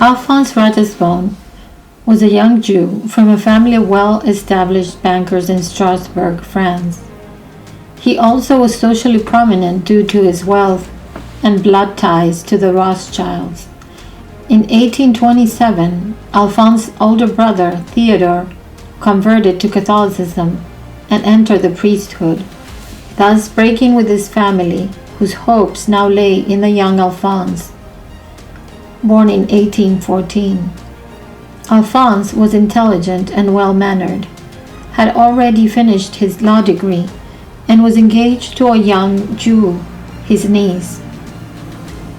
Alphonse Ratisbonne was a young Jew from a family of well-established bankers in Strasbourg, France. He also was socially prominent due to his wealth and blood ties to the Rothschilds. In 1827, Alphonse's older brother, Theodore, converted to Catholicism and entered the priesthood, thus breaking with his family, whose hopes now lay in the young Alphonse. Born in 1814, Alphonse was intelligent and well-mannered, had already finished his law degree, and was engaged to a young Jew, his niece.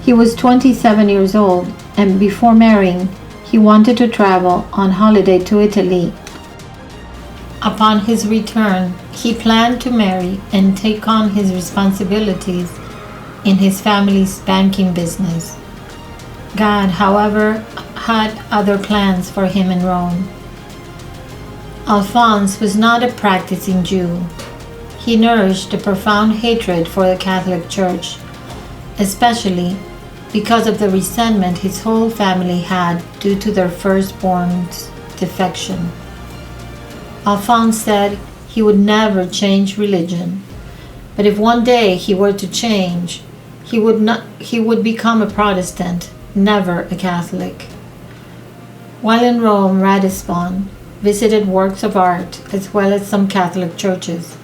He was 27 years old, and before marrying, he wanted to travel on holiday to Italy. Upon his return, he planned to marry and take on his responsibilities in his family's banking business. God, however, had other plans for him in Rome. Alphonse was not a practicing Jew. He nourished a profound hatred for the Catholic Church, especially because of the resentment his whole family had due to their firstborn's defection. Alphonse said he would never change religion, but if one day he were to change, he would become a Protestant, never a Catholic. While in Rome, Ratisbonne visited works of art as well as some Catholic churches,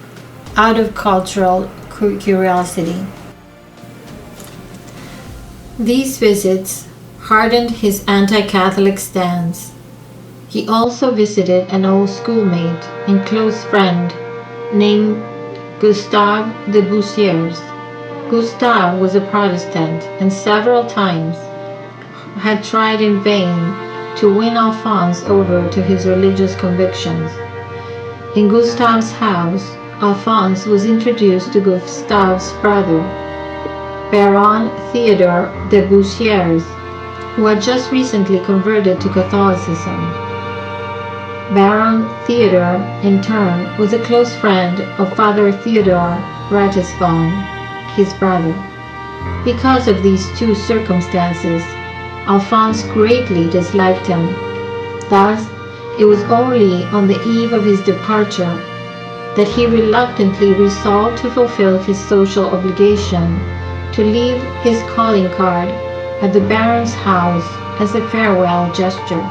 out of cultural curiosity. These visits hardened his anti-Catholic stance. He also visited an old schoolmate and close friend named Gustave de Boussiers. Gustave was a Protestant and several times had tried in vain to win Alphonse over to his religious convictions. In Gustave's house, Alphonse was introduced to Gustave's brother, Baron Theodore de Boussiers, who had just recently converted to Catholicism. Baron Theodore, in turn, was a close friend of Father Theodore Ratisbonne, his brother. Because of these two circumstances, Alphonse greatly disliked him. Thus, it was only on the eve of his departure that he reluctantly resolved to fulfill his social obligation to leave his calling card at the Baron's house as a farewell gesture.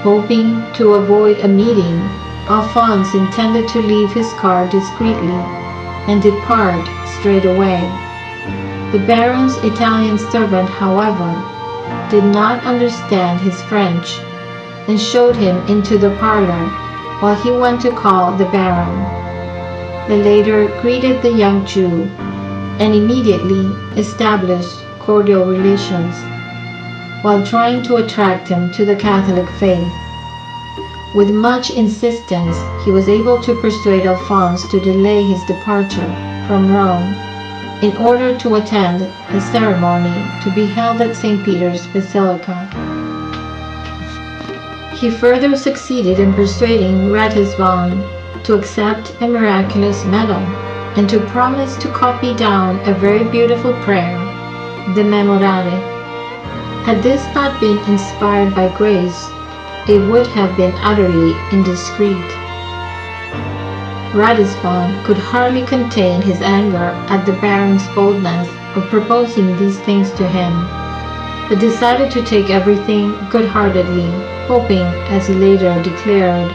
Hoping to avoid a meeting, Alphonse intended to leave his card discreetly and depart straight away. The Baron's Italian servant, however, did not understand his French and showed him into the parlor while he went to call the Baron. The latter greeted the young Jew and immediately established cordial relations while trying to attract him to the Catholic faith. With much insistence, he was able to persuade Alphonse to delay his departure from Rome in order to attend a ceremony to be held at St. Peter's Basilica. He further succeeded in persuading Ratisbonne to accept a Miraculous medal and to promise to copy down a very beautiful prayer, the Memorare. Had this not been inspired by grace, it would have been utterly indiscreet. Ratisbonne could hardly contain his anger at the Baron's boldness of proposing these things to him, but decided to take everything good-heartedly, hoping, as he later declared,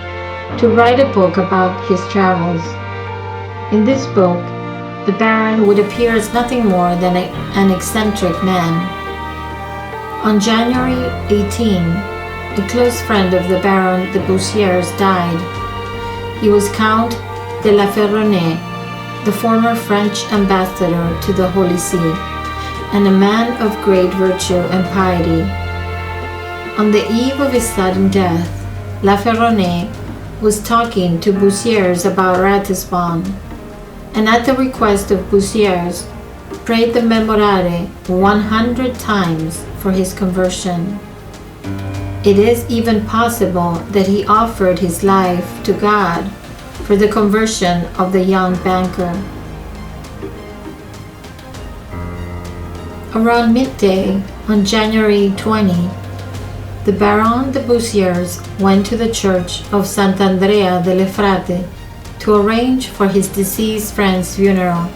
to write a book about his travels. In this book, the Baron would appear as nothing more than an eccentric man. On January 18, a close friend of the Baron de Boussiers died. He was Count de la Ferronnays, the former French ambassador to the Holy See, and a man of great virtue and piety. On the eve of his sudden death, La Ferronnays was talking to Boussiers about Ratisbonne, and at the request of Boussiers, prayed the Memorare 100 times for his conversion. It is even possible that he offered his life to God for the conversion of the young banker. Around midday, On January 20, the Baron de Bussiers went to the church of Sant'Andrea delle Frate to arrange for his deceased friend's funeral,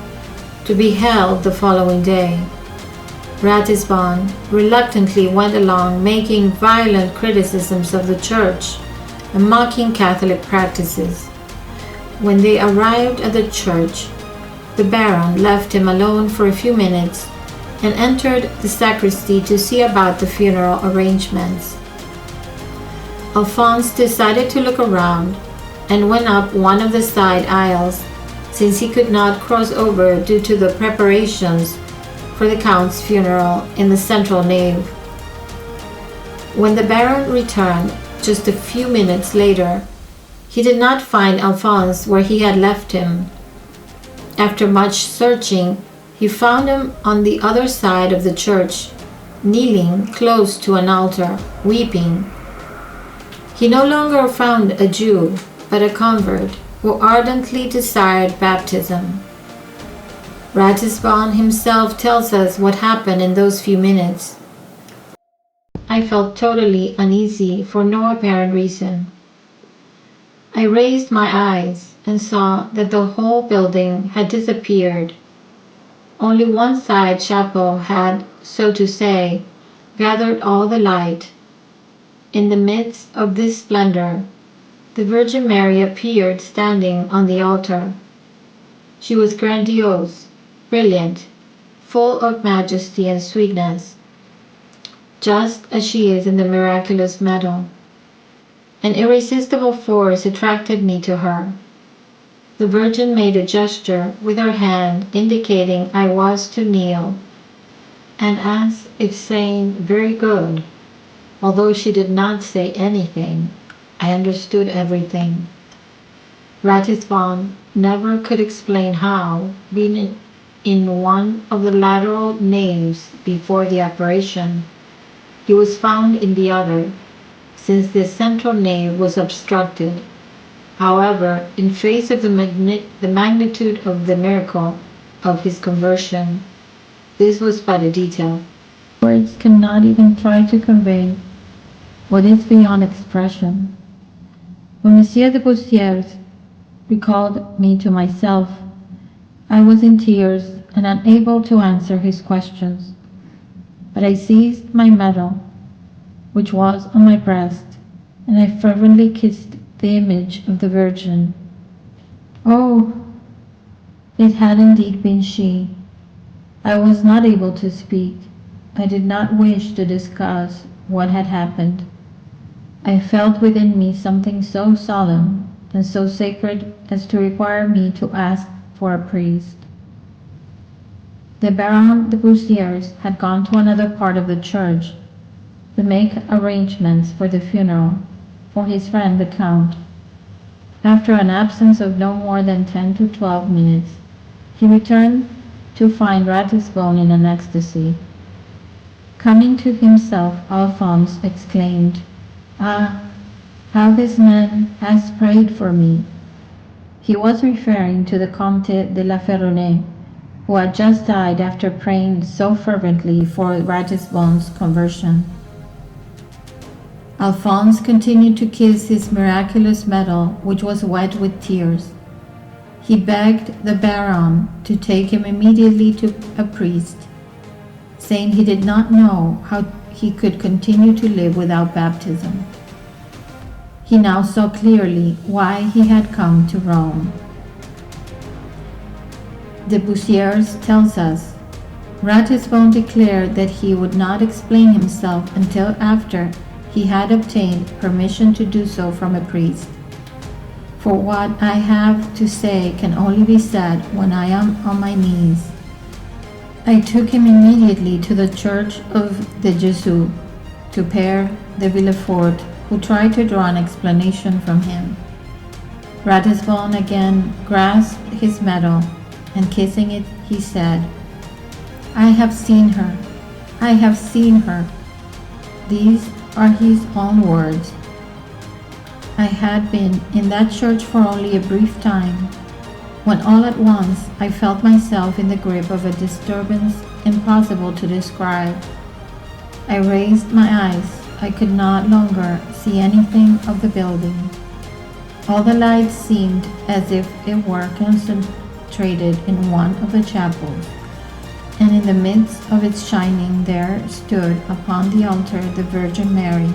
to be held the following day. Ratisbonne reluctantly went along, making violent criticisms of the church and mocking Catholic practices. When they arrived at the church, the Baron left him alone for a few minutes and entered the sacristy to see about the funeral arrangements. Alphonse decided to look around and went up one of the side aisles, since he could not cross over due to the preparations for the Count's funeral in the central nave. When the Baron returned just a few minutes later, he did not find Alphonse where he had left him. After much searching, he found him on the other side of the church, kneeling close to an altar, weeping. He no longer found a Jew, but a convert who ardently desired baptism. Ratisbonne himself tells us what happened in those few minutes. I felt totally uneasy for no apparent reason. I raised my eyes and saw that the whole building had disappeared. Only one side chapel had, so to say, gathered all the light. In the midst of this splendor, the Virgin Mary appeared standing on the altar. She was grandiose, brilliant, full of majesty and sweetness, just as she is in the Miraculous medal. An irresistible force attracted me to her. The Virgin made a gesture with her hand indicating I was to kneel, and as if saying, "Very good." Although she did not say anything, I understood everything. Ratisbonne never could explain how, being in one of the lateral naves before the apparition, he was found in the other, since the central nave was obstructed. However, in face of the magnitude of the miracle of his conversion, this was but a detail. Words cannot even try to convey what is beyond expression. When Monsieur de Bussiers recalled me to myself, I was in tears and unable to answer his questions. But I seized my medal, which was on my breast, and I fervently kissed the image of the Virgin. Oh, it had indeed been she. I was not able to speak. I did not wish to discuss what had happened. I felt within me something so solemn and so sacred as to require me to ask for a priest. The Baron de Bussiers had gone to another part of the church to make arrangements for the funeral for his friend the Count. After an absence of no more than 10 to 12 minutes, he returned to find Ratisbonne in an ecstasy. Coming to himself, Alphonse exclaimed, "Ah, how this man has prayed for me!" He was referring to the Comte de la Ferronnays, who had just died after praying so fervently for Ratisbonne's conversion. Alphonse continued to kiss his miraculous medal, which was wet with tears. He begged the Baron to take him immediately to a priest, saying he did not know how he could continue to live without baptism. He now saw clearly why he had come to Rome. De Bussiers tells us, Ratisbonne declared that he would not explain himself until after he had obtained permission to do so from a priest. For what I have to say can only be said when I am on my knees. I took him immediately to the church of the Jesuits, to Père de Villefort, who tried to draw an explanation from him. Ratisbonne again grasped his medal, and kissing it, he said, "I have seen her. I have seen her." These are his own words. I had been in that church for only a brief time, when all at once I felt myself in the grip of a disturbance impossible to describe. I raised my eyes. I could not longer see anything of the building. All the lights seemed as if it were concentrated in one of the chapels, and in the midst of its shining there stood upon the altar the Virgin Mary,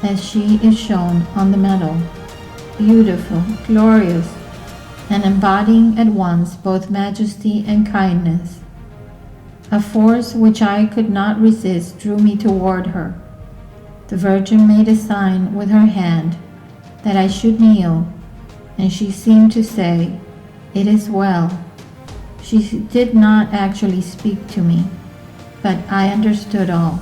as she is shown on the medal, beautiful, glorious, and embodying at once both majesty and kindness. A force which I could not resist drew me toward her. The Virgin made a sign with her hand that I should kneel, and she seemed to say, "It is well." She did not actually speak to me, but I understood all.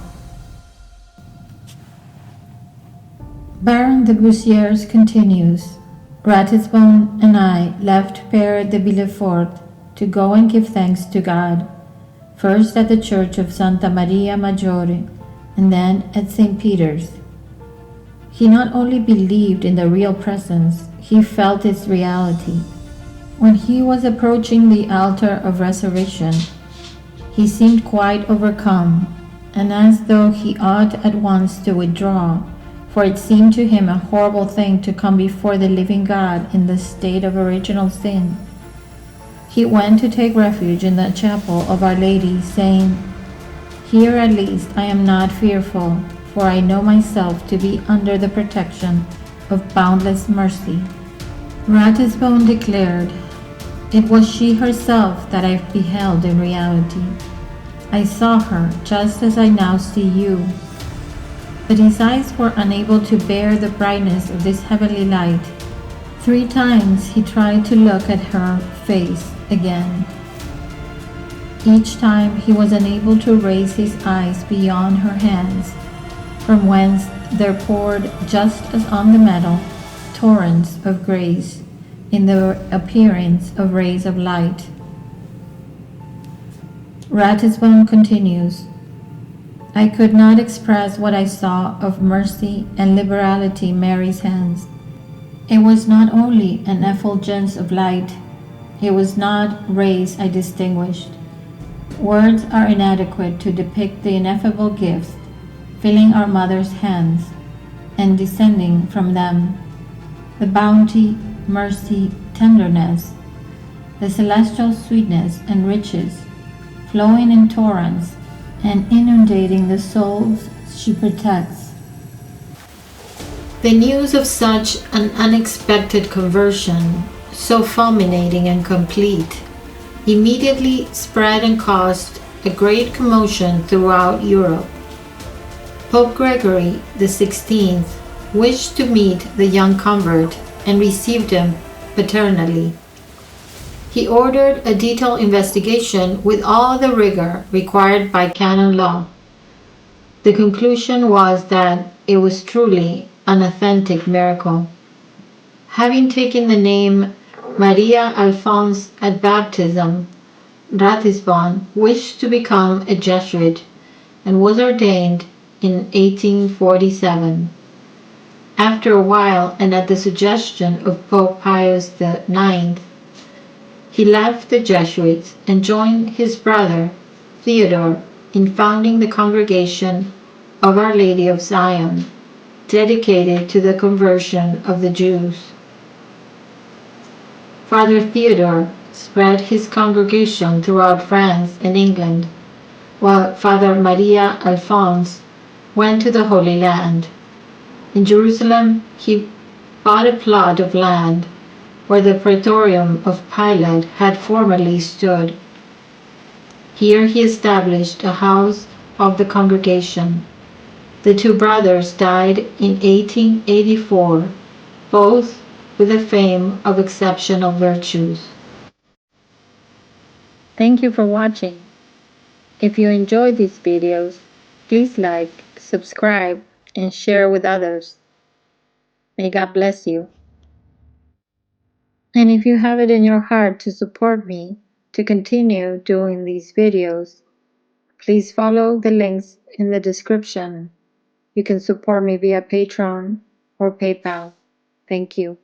Baron de Bussiers continues, Ratisbonne and I left Père de Villefort to go and give thanks to God, first at the church of Santa Maria Maggiore, and then at St. Peter's. He not only believed in the real presence, he felt its reality. When he was approaching the altar of resurrection, he seemed quite overcome, and as though he ought at once to withdraw, for it seemed to him a horrible thing to come before the living God in the state of original sin. He went to take refuge in the chapel of Our Lady, saying, "Here at least I am not fearful, for I know myself to be under the protection of boundless mercy." Ratisbonne declared, "It was she herself that I beheld in reality. I saw her just as I now see you." But his eyes were unable to bear the brightness of this heavenly light. 3 times he tried to look at her face again. Each time he was unable to raise his eyes beyond her hands, from whence there poured, just as on the medal, torrents of grace in the appearance of rays of light. Ratisbonne continues, "I could not express what I saw of mercy and liberality in Mary's hands. It was not only an effulgence of light, it was not rays I distinguished. Words are inadequate to depict the ineffable gifts filling our mother's hands and descending from them, the bounty, mercy, tenderness, the celestial sweetness and riches, flowing in torrents and inundating the souls she protects." The news of such an unexpected conversion, so fulminating and complete, immediately spread and caused a great commotion throughout Europe. Pope Gregory XVI wished to meet the young convert and received him paternally. He ordered a detailed investigation with all the rigor required by canon law. The conclusion was that it was truly an authentic miracle. Having taken the name Maria Alphonse at baptism, Ratisbonne wished to become a Jesuit and was ordained in 1847. After a while, and at the suggestion of Pope Pius IX, he left the Jesuits and joined his brother Theodore in founding the Congregation of Our Lady of Zion, dedicated to the conversion of the Jews. Father Theodore spread his congregation throughout France and England, while Father Maria Alphonse went to the Holy Land. In Jerusalem, he bought a plot of land where the praetorium of Pilate had formerly stood. Here he established a house of the congregation. The 2 brothers died in 1884, both with the fame of exceptional virtues. Thank you for watching. If you enjoyed these videos, please like, subscribe, and share with others. May God bless you. And if you have it in your heart to support me to continue doing these videos, please follow the links in the description. You can support me via Patreon or PayPal. Thank you.